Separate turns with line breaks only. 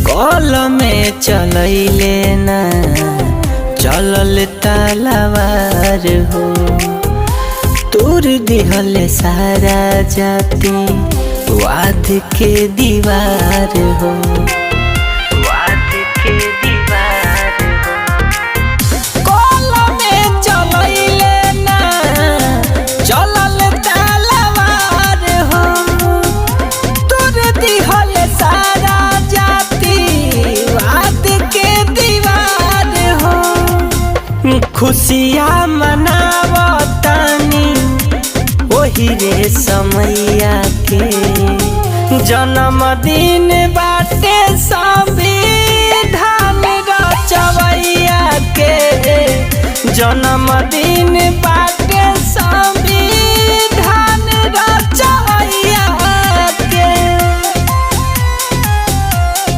कल में चलैले ना चलल तलवार हो, तोर दिहल सारा जाति वाद के दीवार हो, वाद के दीवार हो। कल में चलैले ना चलल तलवार हो, तोर दिहल सारा खुशियाँ मनावतानी वही रे समैया के जन्मदिन बाटे